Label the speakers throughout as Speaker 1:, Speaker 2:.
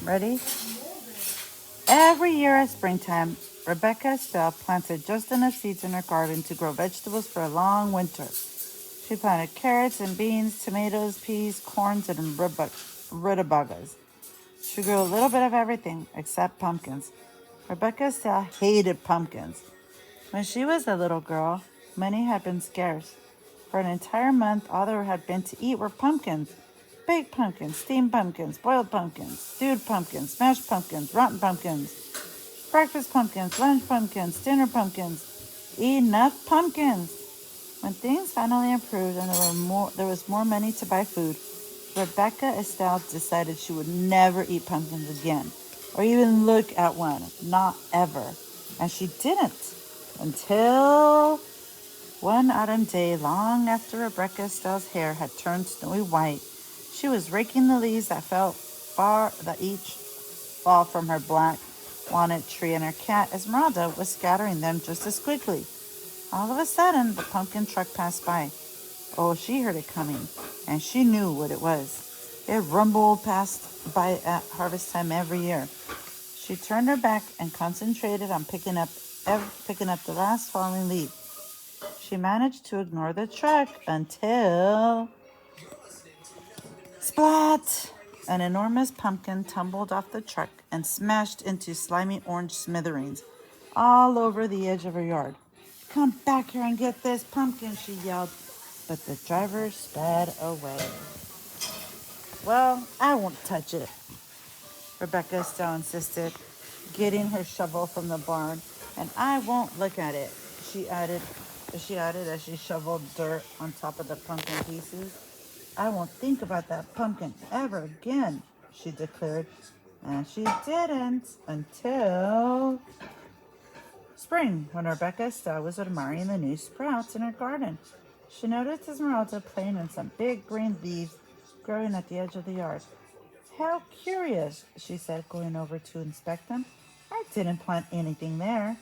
Speaker 1: Ready? Every year at springtime, Rebecca Estelle planted just enough seeds in her garden to grow vegetables for a long winter. She planted carrots and beans, tomatoes, peas, corns, and rutabagas. She grew a little bit of everything except pumpkins. Rebecca Estelle hated pumpkins. When she was a little girl, money had been scarce. For an entire month, all there had been to eat were pumpkins. Baked pumpkins, steamed pumpkins, boiled pumpkins, stewed pumpkins, smashed pumpkins, rotten pumpkins, breakfast pumpkins, lunch pumpkins, dinner pumpkins. Enough pumpkins! When things finally improved and there was more money to buy food, Rebecca Estelle decided she would never eat pumpkins again, or even look at one, not ever. And she didn't until one autumn day, long after Rebecca Estelle's hair had turned snowy white. She was raking the leaves that each fall from her black walnut tree, and her cat Esmeralda was scattering them just as quickly. All of a sudden, the pumpkin truck passed by. Oh, she heard it coming, and she knew what it was. It rumbled past by at harvest time every year. She turned her back and concentrated on picking up the last falling leaf. She managed to ignore the truck until splat! An enormous pumpkin tumbled off the truck and smashed into slimy orange smithereens all over the edge of her yard. Come back here and get this pumpkin, she yelled, but the driver sped away. Well, I won't touch it, Rebecca still insisted, getting her shovel from the barn, and I won't look at it, she added as she shoveled dirt on top of the pumpkin pieces. I won't think about that pumpkin ever again, she declared. And she didn't until spring, when Rebecca Estelle was admiring the new sprouts in her garden. She noticed Esmeralda playing in some big green leaves growing at the edge of the yard. How curious, she said, going over to inspect them. I didn't plant anything there.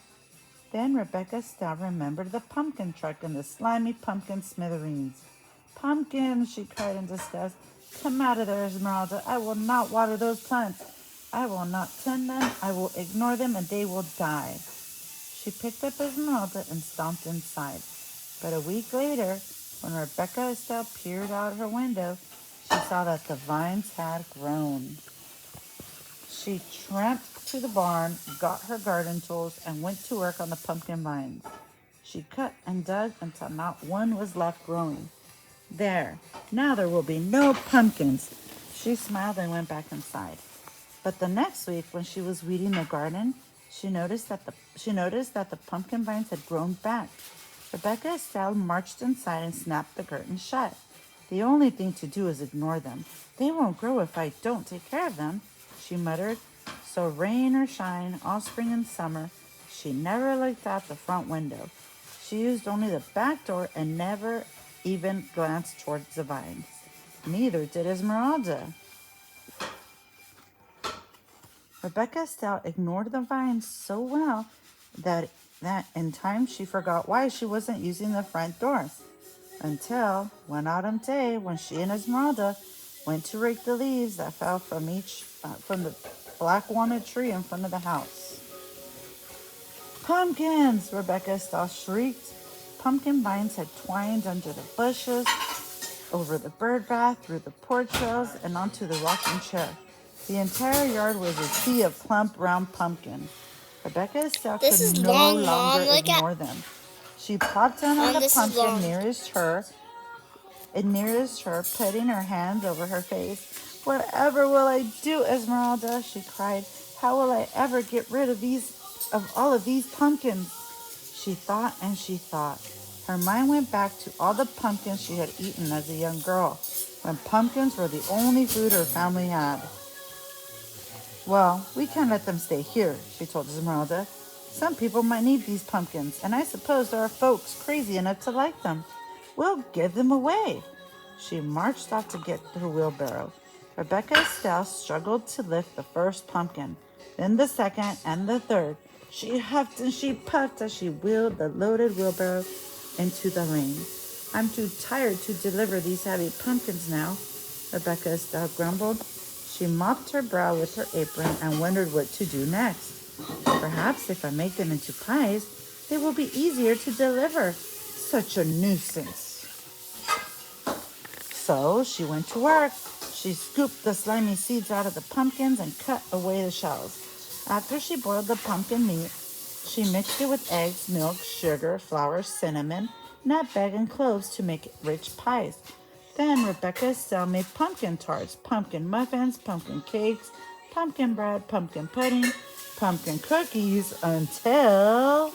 Speaker 1: Then Rebecca Estelle remembered the pumpkin truck and the slimy pumpkin smithereens. Pumpkins, she cried in disgust. Come out of there, Esmeralda. I will not water those plants. I will not tend them. I will ignore them, and they will die. She picked up Esmeralda and stomped inside. But a week later, when Rebecca Estelle peered out her window, she saw that the vines had grown. She tramped to the barn, got her garden tools, and went to work on the pumpkin vines. She cut and dug until not one was left growing. There, now there will be no pumpkins. She smiled and went back inside. But the next week, when she was weeding the garden, she noticed that the pumpkin vines had grown back. Rebecca Estelle marched inside and snapped the curtain shut. The only thing to do is ignore them. They won't grow if I don't take care of them, she muttered. So rain or shine, all spring and summer, she never looked out the front window. She used only the back door and never even glanced towards the vines. Neither did Esmeralda. Rebecca Estelle ignored the vines so well that in time she forgot why she wasn't using the front door. Until one autumn day, when she and Esmeralda went to rake the leaves that fell from the black walnut tree in front of the house. Pumpkins! Rebecca Estelle shrieked. Pumpkin vines had twined under the bushes, over the bird bath, through the porch rails, and onto the rocking chair. The entire yard was a sea of plump, round pumpkins. Rebecca Estelle could no longer ignore them. She plopped down on the pumpkin nearest her, putting her hands over her face. Whatever will I do, Esmeralda? She cried. How will I ever get rid of all of these pumpkins? She thought and she thought. Her mind went back to all the pumpkins she had eaten as a young girl, when pumpkins were the only food her family had. Well, we can't let them stay here, she told Esmeralda. Some people might need these pumpkins, and I suppose there are folks crazy enough to like them. We'll give them away. She marched off to get her wheelbarrow. Rebecca Estelle struggled to lift the first pumpkin, then the second and the third. She huffed and she puffed as she wheeled the loaded wheelbarrow into the lane. I'm too tired to deliver these heavy pumpkins now, Rebecca Estelle grumbled. She mopped her brow with her apron and wondered what to do next. Perhaps if I make them into pies, they will be easier to deliver. Such a nuisance. So she went to work. She scooped the slimy seeds out of the pumpkins and cut away the shells. After she boiled the pumpkin meat, she mixed it with eggs, milk, sugar, flour, cinnamon, nutmeg, and cloves to make rich pies. Then Rebecca Estelle made pumpkin tarts, pumpkin muffins, pumpkin cakes, pumpkin bread, pumpkin pudding, pumpkin cookies, until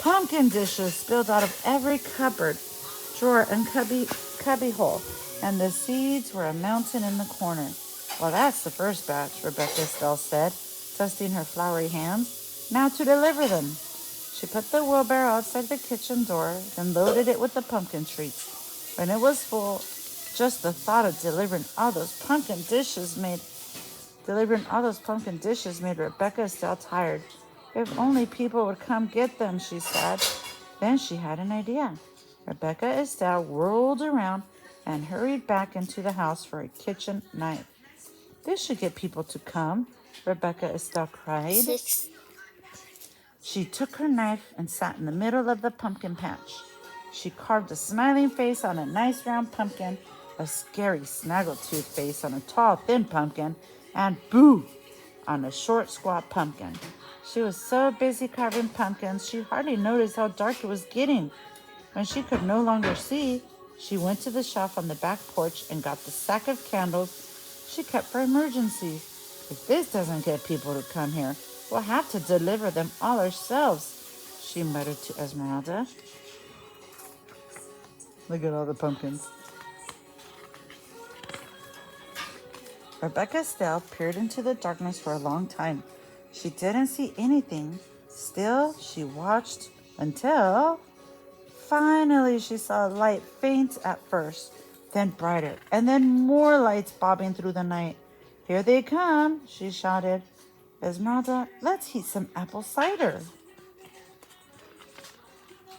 Speaker 1: pumpkin dishes spilled out of every cupboard, drawer, and cubby hole, and the seeds were a mountain in the corner. Well, that's the first batch, Rebecca Estelle said, dusting her floury hands. Now to deliver them. She put the wheelbarrow outside the kitchen door, then loaded it with the pumpkin treats. When it was full, just the thought of delivering all those pumpkin dishes made Rebecca Estelle tired. If only people would come get them, she said. Then she had an idea. Rebecca Estelle whirled around and hurried back into the house for a kitchen knife. This should get people to come, Rebecca Estelle cried. She took her knife and sat in the middle of the pumpkin patch. She carved a smiling face on a nice round pumpkin, a scary snaggletooth face on a tall, thin pumpkin, and boo on a short, squat pumpkin. She was so busy carving pumpkins, she hardly noticed how dark it was getting. When she could no longer see, she went to the shelf on the back porch and got the sack of candles she kept for emergencies. If this doesn't get people to come here, we'll have to deliver them all ourselves, she muttered to Esmeralda. Look at all the pumpkins. Rebecca Estelle peered into the darkness for a long time. She didn't see anything. Still, she watched until finally she saw a light, faint at first, then brighter, and then more lights bobbing through the night. Here they come, she shouted. Esmeralda, let's heat some apple cider.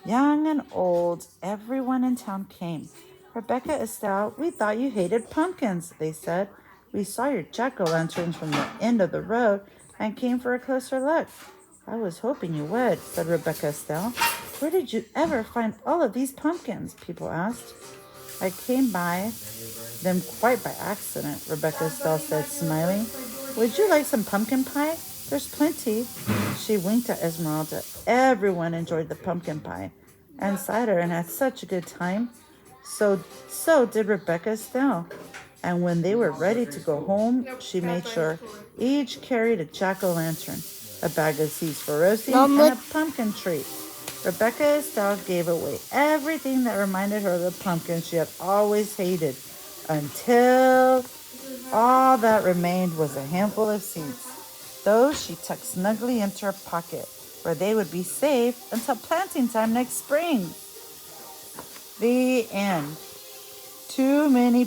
Speaker 1: Young and old, everyone in town came. Rebecca Estelle, we thought you hated pumpkins, they said. We saw your jack-o'-lanterns from the end of the road and came for a closer look. I was hoping you would, said Rebecca Estelle. Where did you ever find all of these pumpkins? People asked. I came by them quite by accident, Rebecca Estelle said, smiling. Would you like some pumpkin pie? There's plenty. She winked at Esmeralda. Everyone enjoyed the pumpkin pie and cider and had such a good time. So did Rebecca Estelle. And when they were ready to go home, she made sure each carried a jack-o'-lantern, a bag of seeds for roasting, and a pumpkin treat. Rebecca Estelle gave away everything that reminded her of the pumpkin she had always hated, until all that remained was a handful of seeds. Those she tucked snugly into her pocket, where they would be safe until planting time next spring. The end. Too many